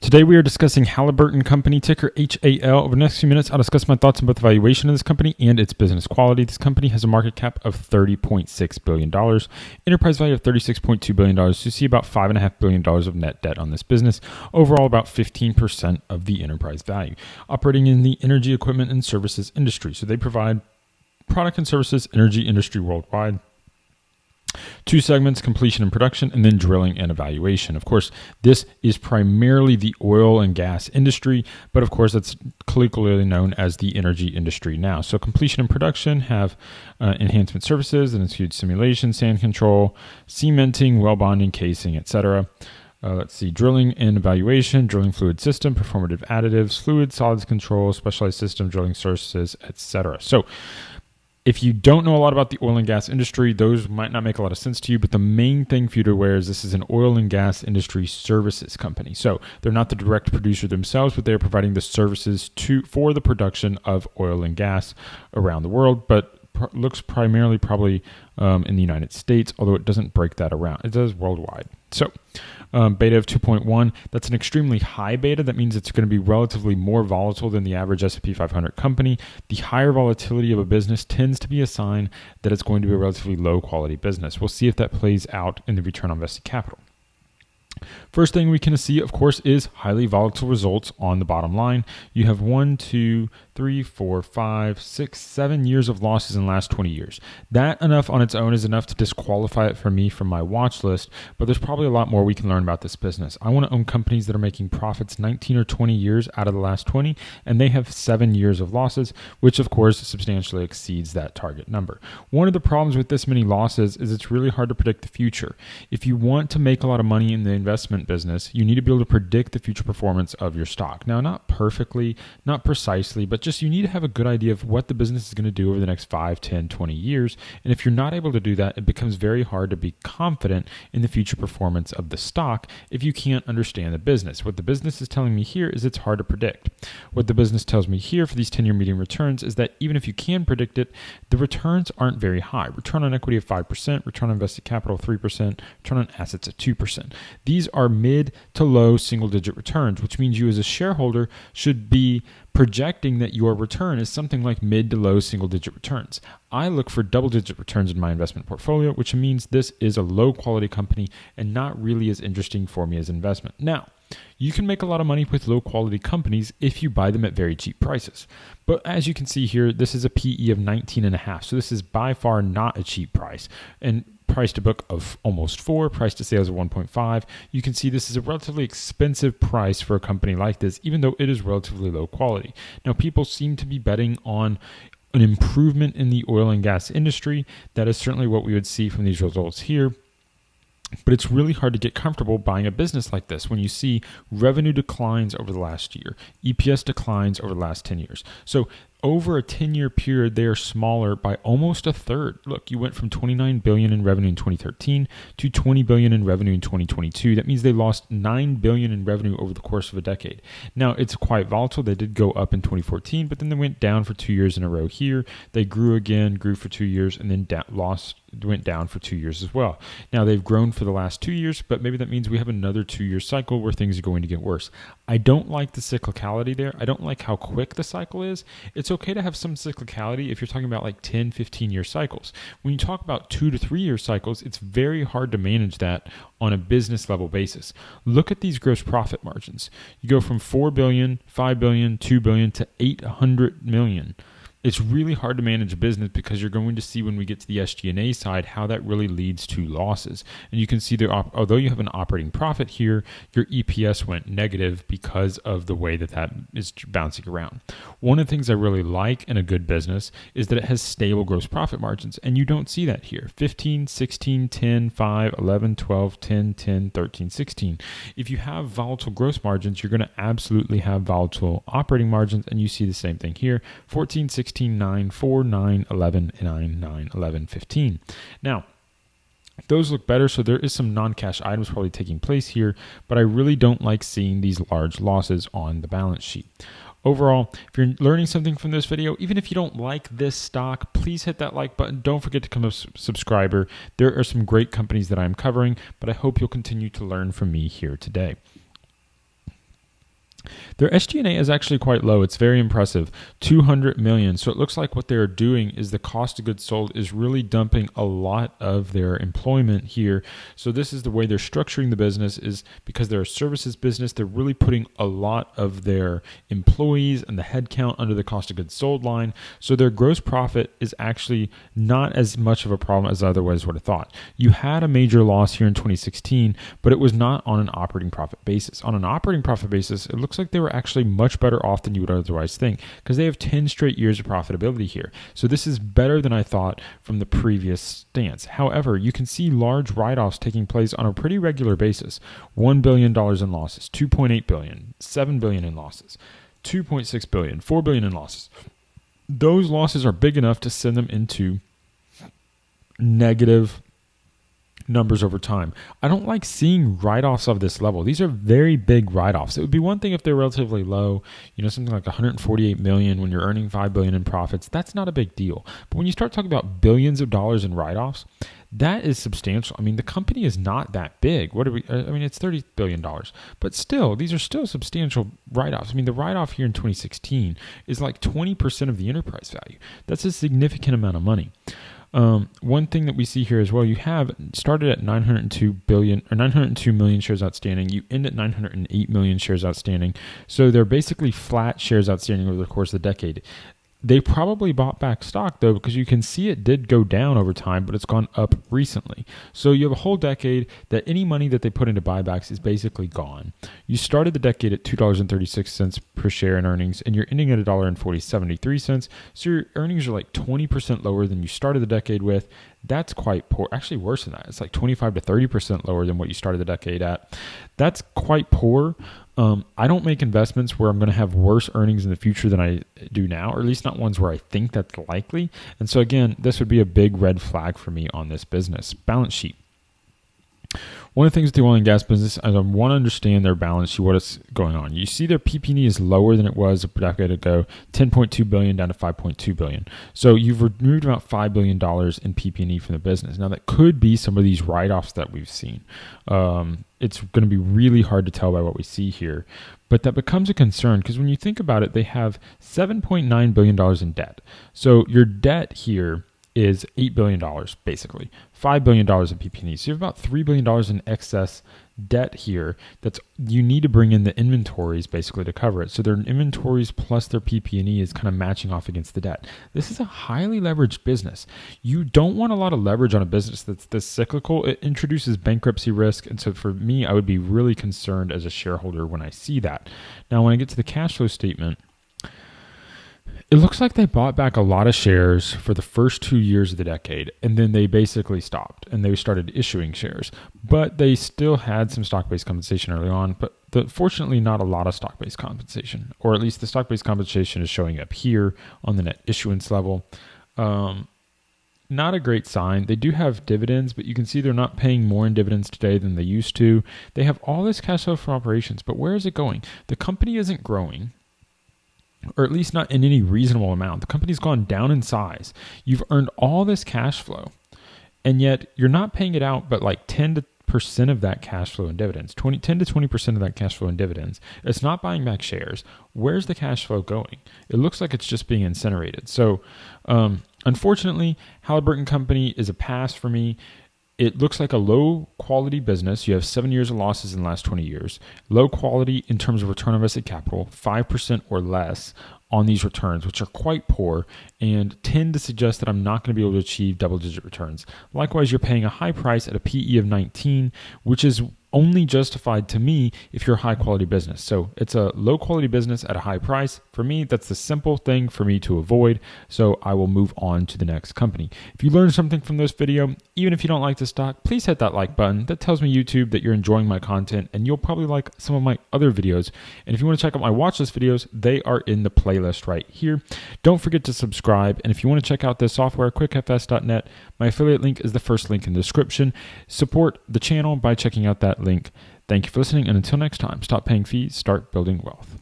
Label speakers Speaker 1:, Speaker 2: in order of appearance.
Speaker 1: Today we are discussing Halliburton Company, ticker HAL. Over the next few minutes, I'll discuss my thoughts on both the valuation of this company and its business quality. This company has a market cap of $30.6 billion, enterprise value of $36.2 billion. You see about $5.5 billion of net debt on this business. Overall, about 15% of the enterprise value. Operating in the energy equipment and services industry. So they provide product and services energy industry worldwide. Two segments, completion and production, and then drilling and evaluation. Of course, this is primarily the oil and gas industry, but of course, that's colloquially known as the energy industry now. So completion and production have enhancement services that include simulation, sand control, cementing, well bonding, casing, etc. Let's see, drilling and evaluation, drilling fluid system, performative additives, fluid solids control, specialized system, drilling services, etc. So if you don't know a lot about the oil and gas industry, those might not make a lot of sense to you, but the main thing for you to be aware is this is an oil and gas industry services company. So they're not the direct producer themselves, but they're providing the services for the production of oil and gas around the world, but looks primarily probably in the United States, although it doesn't break that around. It does worldwide. So beta of 2.1, that's an extremely high beta. That means it's going to be relatively more volatile than the average S&P 500 company. The higher volatility of a business tends to be a sign that it's going to be a relatively low quality business. We'll see if that plays out in the return on invested capital. First thing we can see, of course, is highly volatile results on the bottom line. You have 1, 2, 3, 4, 5, 6, 7 years of losses in the last 20 years. That enough on its own is enough to disqualify it for me from my watch list, but there's probably a lot more we can learn about this business. I want to own companies that are making profits 19 or 20 years out of the last 20, and they have 7 years of losses, which of course substantially exceeds that target number. One of the problems with this many losses is it's really hard to predict the future. If you want to make a lot of money in the investment business, you need to be able to predict the future performance of your stock. Now, not perfectly, not precisely, but just you need to have a good idea of what the business is going to do over the next 5, 10, 20 years. And if you're not able to do that, it becomes very hard to be confident in the future performance of the stock if you can't understand the business. What the business is telling me here is it's hard to predict. What the business tells me here for these 10-year median returns is that even if you can predict it, the returns aren't very high. Return on equity of 5%, return on invested capital of 3%, return on assets of 2%. These are mid to low single-digit returns, which means you as a shareholder should be projecting that your return is something like mid to low single-digit returns. I look for double-digit returns in my investment portfolio, which means this is a low-quality company and not really as interesting for me as investment. Now, you can make a lot of money with low-quality companies if you buy them at very cheap prices. But as you can see here, this is a PE of 19.5, so this is by far not a cheap price. And price to book of almost 4, price to sales of 1.5. You can see this is a relatively expensive price for a company like this, even though it is relatively low quality. Now, people seem to be betting on an improvement in the oil and gas industry. That is certainly what we would see from these results here. But it's really hard to get comfortable buying a business like this when you see revenue declines over the last year, EPS declines over the last 10 years. So over a 10-year period, they are smaller by almost a third. Look, you went from $29 billion in revenue in 2013 to $20 billion in revenue in 2022. That means they lost $9 billion in revenue over the course of a decade. Now, it's quite volatile. They did go up in 2014, but then they went down for 2 years in a row here. They grew again, grew for 2 years, and then went down for 2 years as well. Now, they've grown for the last 2 years, but maybe that means we have another 2-year cycle where things are going to get worse. I don't like the cyclicality there. I don't like how quick the cycle is. It's okay to have some cyclicality if you're talking about like 10, 15-year cycles. When you talk about 2 to 3 year cycles, it's very hard to manage that on a business level basis. Look at these gross profit margins. You go from 4 billion, 5 billion, 2 billion to 800 million. It's really hard to manage a business because you're going to see when we get to the SG&A side how that really leads to losses. And you can see that although you have an operating profit here, your EPS went negative because of the way that is bouncing around. One of the things I really like in a good business is that it has stable gross profit margins, and you don't see that here. 15, 16, 10, 5, 11, 12, 10, 10, 13, 16. If you have volatile gross margins, you're going to absolutely have volatile operating margins, and you see the same thing here. 14, 16, 9, 4, 9, 11, 9, 9, 11, 15. Now, those look better, so there is some non-cash items probably taking place here, but I really don't like seeing these large losses on the balance sheet. Overall, if you're learning something from this video, even if you don't like this stock, please hit that like button. Don't forget to become a subscriber. There are some great companies that I'm covering, but I hope you'll continue to learn from me here today. Their SG&A is actually quite low. It's very impressive, $200 million. So it looks like what they're doing is the cost of goods sold is really dumping a lot of their employment here. So this is the way they're structuring the business, is because they're a services business. They're really putting a lot of their employees and the headcount under the cost of goods sold line. So their gross profit is actually not as much of a problem as I otherwise would have thought. You had a major loss here in 2016, but it was not on an operating profit basis. On an operating profit basis, it looks like they were actually much better off than you would otherwise think, because they have 10 straight years of profitability here. So this is better than I thought from the previous stance. However, you can see large write-offs taking place on a pretty regular basis. $1 billion in losses, $2.8 billion, $7 billion in losses, $2.6 billion, $4 billion in losses. Those losses are big enough to send them into negative numbers over time. I don't like seeing write-offs of this level. These are very big write-offs. It would be one thing if they're relatively low, something like 148 million when you're earning $5 billion in profits. That's not a big deal. But when you start talking about billions of dollars in write-offs, that is substantial. I mean, the company is not that big. It's $30 billion. But still, these are still substantial write-offs. I mean, the write-off here in 2016 is like 20% of the enterprise value. That's a significant amount of money. One thing that we see here as well, you have started at 902 million shares outstanding. You end at 908 million shares outstanding. So they're basically flat shares outstanding over the course of the decade. They probably bought back stock, though, because you can see it did go down over time, but it's gone up recently. So you have a whole decade that any money that they put into buybacks is basically gone. You started the decade at $2.36 per share in earnings, and you're ending at $1.73. So your earnings are like 20% lower than you started the decade with. That's quite poor. Actually, worse than that. It's like 25 to 30% lower than what you started the decade at. That's quite poor. I don't make investments where I'm going to have worse earnings in the future than I do now, or at least not ones where I think that's likely. And so again, this would be a big red flag for me on this business. Balance sheet. One of the things with the oil and gas business is I want to understand their balance sheet, what is going on. You see their PP&E is lower than it was a decade ago, $10.2 billion down to $5.2 billion. So you've removed about $5 billion in PP&E from the business. Now that could be some of these write-offs that we've seen. It's going to be really hard to tell by what we see here. But that becomes a concern because when you think about it, they have $7.9 billion in debt. So your debt here is $8 billion, basically. $5 billion in PP&E. So you have about $3 billion in excess debt here that's you need to bring in the inventories basically to cover it. So their inventories plus their PP&E is kind of matching off against the debt. This is a highly leveraged business. You don't want a lot of leverage on a business that's this cyclical. It introduces bankruptcy risk. And so for me, I would be really concerned as a shareholder when I see that. Now, when I get to the cash flow statement, it looks like they bought back a lot of shares for the first 2 years of the decade, and then they basically stopped, and they started issuing shares. But they still had some stock-based compensation early on, but fortunately not a lot of stock-based compensation, or at least the stock-based compensation is showing up here on the net issuance level. Not a great sign. They do have dividends, but you can see they're not paying more in dividends today than they used to. They have all this cash flow from operations, but where is it going? The company isn't growing, or at least not in any reasonable amount. The company's gone down in size. You've earned all this cash flow, and yet you're not paying it out, but like 10% of that cash flow in dividends, 10 to 20% of that cash flow in dividends. It's not buying back shares. Where's the cash flow going? It looks like it's just being incinerated. So unfortunately, Halliburton Company is a pass for me. It looks like a low quality business. You have 7 years of losses in the last 20 years. Low quality in terms of return on invested capital, 5% or less on these returns, which are quite poor and tend to suggest that I'm not going to be able to achieve double-digit returns. Likewise, you're paying a high price at a PE of 19, which is only justified to me if you're a high-quality business. So it's a low-quality business at a high price. For me, that's the simple thing for me to avoid, so I will move on to the next company. If you learned something from this video, even if you don't like the stock, please hit that like button. That tells me YouTube that you're enjoying my content, and you'll probably like some of my other videos. And if you want to check out my watch list videos, they are in the playlist right here. Don't forget to subscribe, and if you want to check out this software, quickfs.net, my affiliate link is the first link in the description. Support the channel by checking out that link. Thank you for listening, and until next time, stop paying fees, start building wealth.